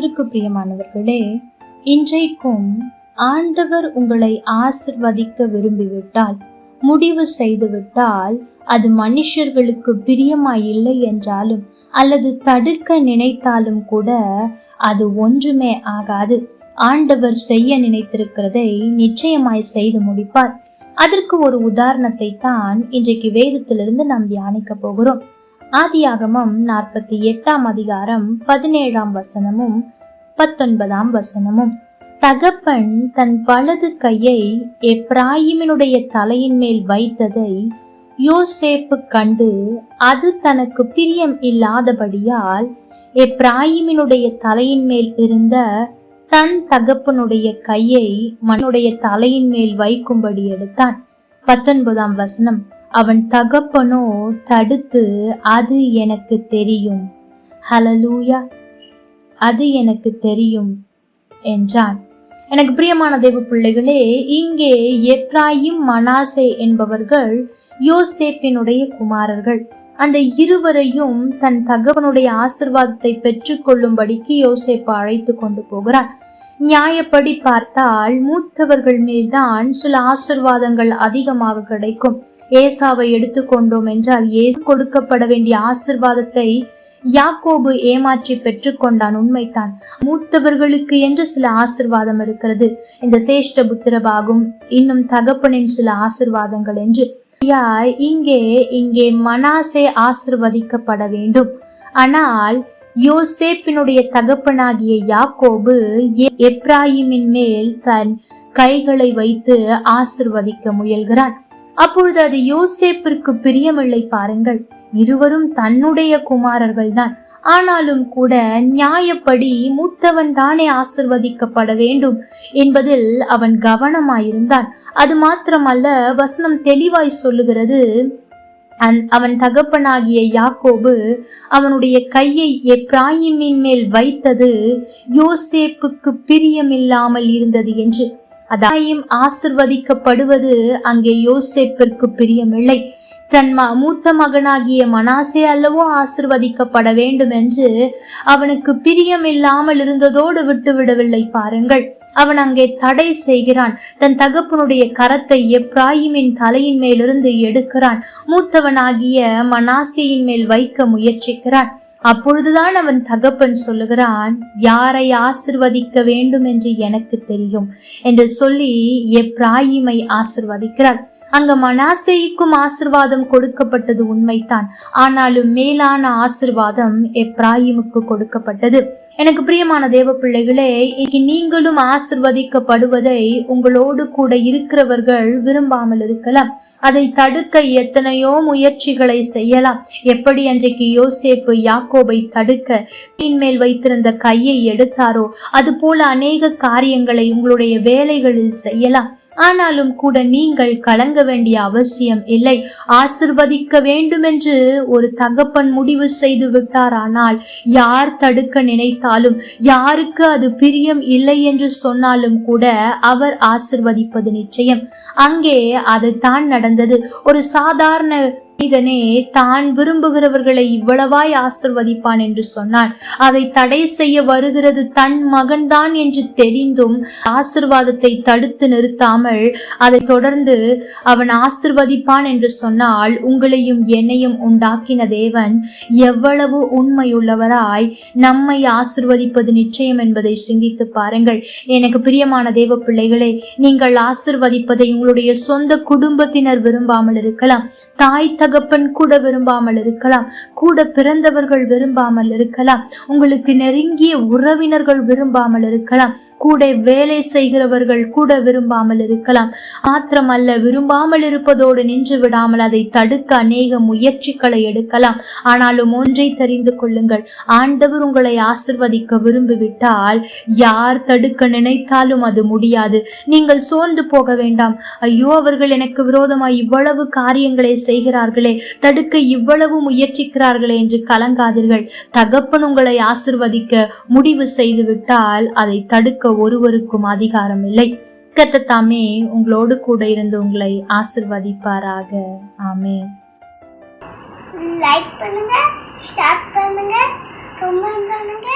கர்த்தருக்கு பிரியமானவர்களே, இன்றைக்கும் ஆண்டவர் உங்களை ஆசிர்வதிக்க விரும்பிவிட்டால், முடிவு செய்துவிட்டால், அது மனுஷர்களுக்கு பிரியமாய் இல்லை என்றாலும் அல்லது தடுக்க நினைத்தாலும் கூட அது ஒன்றுமே ஆகாது. ஆண்டவர் செய்ய நினைத்திருக்கிறதை நிச்சயமாய் செய்து முடிப்பார். அதற்கு ஒரு உதாரணத்தை தான் இன்றைக்கு வேதத்திலிருந்து நாம் தியானிக்க போகிறோம். ஆதியாகமம் 48 அதிகாரம் 17 வசனமும் 19 வசனமும். தகப்பன் தன் வலது கையை எப்ராயிமினுடைய தலையின் மேல் வைத்ததை யோசேப்பு கண்டு, அது தனக்கு பிரியம் இல்லாதபடியால் எப்ராயிமினுடைய தலையின் மேல் இருந்த தன் தகப்பனுடைய கையை மனுடைய தலையின் மேல் வைக்கும்படி எடுத்தான். 19 வசனம். அவன் தகப்பனோ தடுத்து, அது எனக்கு தெரியும், ஹல்லேலூயா, அது எனக்கு தெரியும் என்றான். எனக்கு பிரியமான தேவ பிள்ளைகளே, இங்கே எப்ராயிம் மனாசே என்பவர்கள் யோசேப்பினுடைய குமாரர்கள். அந்த இருவரையும் தன் தகப்பனுடைய ஆசீர்வாதத்தை பெற்றுக் கொள்ளும்படிக்கு யோசேப்பு அழைத்து கொண்டு போகிறான். நியாயப்படி பார்த்தால் மூத்தவர்கள் மேல்தான் சில ஆசீர்வாதங்கள் அதிகமாக கிடைக்கும். ஏசாவை எடுத்துக்கொண்டோம் என்றால் ஏசு கொடுக்கப்பட வேண்டிய ஆசீர்வாதத்தை யாக்கோபு ஏமாற்றி பெற்றுக்கொண்டான், உண்மைத்தான். மூத்தவர்களுக்கு என்று சில ஆசீர்வாதம் இருக்கிறது, இந்த சேஷ்ட புத்திரபாகும், இன்னும் தகப்பனின் சில ஆசீர்வாதங்கள் என்று. இங்கே மனாசே ஆசீர்வதிக்கப்பட வேண்டும். ஆனால் யோசேப்பினுடைய தகப்பனாகிய யாக்கோபு எப்ராயிமின் மேல் தன் கைகளை வைத்து ஆசீர்வதிக்க முயல்கிறான். அப்பொழுது அது யோசேப்பிற்கு பிரியமில்லை. பாருங்கள், இருவரும் தன்னுடைய குமாரர்கள் தான். ஆனாலும் கூட நியாயப்படி மூத்தவன் தானே ஆசிர்வதிக்கப்பட வேண்டும் என்பதில் அவன் கவனமாயிருந்தான். அது மாத்திரமல்ல, வசனம் தெளிவாய் சொல்லுகிறது, அவன் தகப்பனாகிய யாக்கோபு அவனுடைய கையை எப்ராயிமின் மேல் வைத்தது யோசேப்புக்கு பிரியமில்லாமல் இருந்தது என்று. அதாயும் ஆசிர்வதிக்கப்படுவது அங்கே யோசேப்பிற்கு பிரியமில்லை. தன் மூத்த மகனாகிய மனாசே அல்லவோ ஆசிர்வதிக்கப்பட வேண்டும் என்று அவனுக்கு பிரியம் இல்லாமல் இருந்ததோடு விட்டுவிடவில்லை. பாருங்கள், அவன் அங்கே தடை செய்கிறான். தன் தகப்பனுடைய கரத்தை எப்ராயிமின் தலையின் மேலிருந்து எடுக்கிறான். மூத்தவனாகிய மனாசேயின் மேல் வைக்க முயற்சிக்கிறான். அப்பொழுதுதான் அவன் தகப்பன் சொல்லுகிறான், யாரை ஆசிர்வதிக்க வேண்டும் என்று எனக்கு தெரியும் என்று சொல்லி எப்ராயிமை ஆசிர்வதிக்கிறார். அங்க மனாசேய்க்கும் ஆசிர்வாதம் கொடுக்கப்பட்டது உண்மைதான், ஆனாலும் மேலான ஆசிர்வாதம் எப்ராயிமுக்கு கொடுக்கப்பட்டது. எனக்கு பிரியமான தேவ பிள்ளைகளே, இன்னைக்கு நீங்களும் ஆசிர்வதிக்கப்படுவதை உங்களோடு கூட இருக்கிறவர்கள் விரும்பாமல் இருக்கலாம். அதை தடுக்க எத்தனையோ முயற்சிகளை செய்யலாம். எப்படி அன்றைக்கு யோசேப்பு யாக்கோபை தடுக்க மேல் வைத்திருந்த கையை எடுத்தாரோ, அது போல அநேக காரியங்களை உங்களுடைய வேலைகளில் செய்யலாம். ஆனாலும் கூட நீங்கள் கலங்க வேண்டிய அவசியம் இல்லை. ஆசிர்வதிக்க வேண்டும் என்று ஒரு தகப்பன் முடிவு செய்து விட்டார். ஆனால் யார் தடுக்க நினைத்தாலும், யாருக்கு அது பிரியம் இல்லை என்று சொன்னாலும் கூட அவர் ஆசிர்வதிப்பது நிச்சயம். அங்கே அது தான் நடந்தது. ஒரு சாதாரண மனிதனே தான் விரும்புகிறவர்களை இவ்வளவாய் ஆசிர்வதிப்பான் என்று சொன்னான். அதை தடை செய்ய வருகிறது தன் மகன்தான் என்று தெரிந்தும் ஆசிர்வாதத்தை தடுத்து நிறுத்தாமல் அதை தொடர்ந்து அவன் ஆசிர்வதிப்பான் என்று சொன்னால், உங்களையும் என்னையும் உண்டாக்கின தேவன் எவ்வளவு உண்மையுள்ளவராய் நம்மை ஆசிர்வதிப்பது நிச்சயம் என்பதை சிந்தித்து பாருங்கள். எனக்கு பிரியமான தேவ பிள்ளைகளே, நீங்கள் ஆசிர்வதிப்பதை உங்களுடைய சொந்த குடும்பத்தினர் விரும்பாமல் இருக்கலாம், தாய் தகப்பன் கூட விரும்பாமல் இருக்கலாம், கூட பிறந்தவர்கள் விரும்பாமல் இருக்கலாம், உங்களுக்கு நெருங்கிய உறவினர்கள் விரும்பாமல் இருக்கலாம், கூட வேலை செய்கிறவர்கள் கூட விரும்பாமல் இருக்கலாம். மாத்திரமல்ல, விரும்பாமல் இருப்பதோடு நின்று விடாமல் அதை தடுக்க அநேக முயற்சிகளை எடுக்கலாம். ஆனாலும் ஒன்றை தெரிந்து கொள்ளுங்கள், ஆண்டவர் உங்களை ஆசிர்வதிக்க விரும்பிவிட்டால் யார் தடுக்க நினைத்தாலும் அது முடியாது. நீங்கள் சோர்ந்து போக வேண்டாம். ஐயோ, அவர்கள் எனக்கு விரோதமாய் இவ்வளவு காரியங்களை செய்கிறார்கள், தடுக்க இவ்வளவு முயற்சிக்கிறார்களே என்று கலங்காதீர்கள். தகப்பன் உங்களை ஆசிர்வதிக்க முடிவு செய்து விட்டால் அதை தடுக்க ஒருவருக்கும் அதிகாரம் இல்லை. கர்த்தர் தாமே உங்களோடு கூட இருந்து உங்களை ஆசிர்வதிப்பாராக. ஆமென். லைக் பண்ணுங்க, ஷேர் பண்ணுங்க, கமெண்ட் பண்ணுங்க.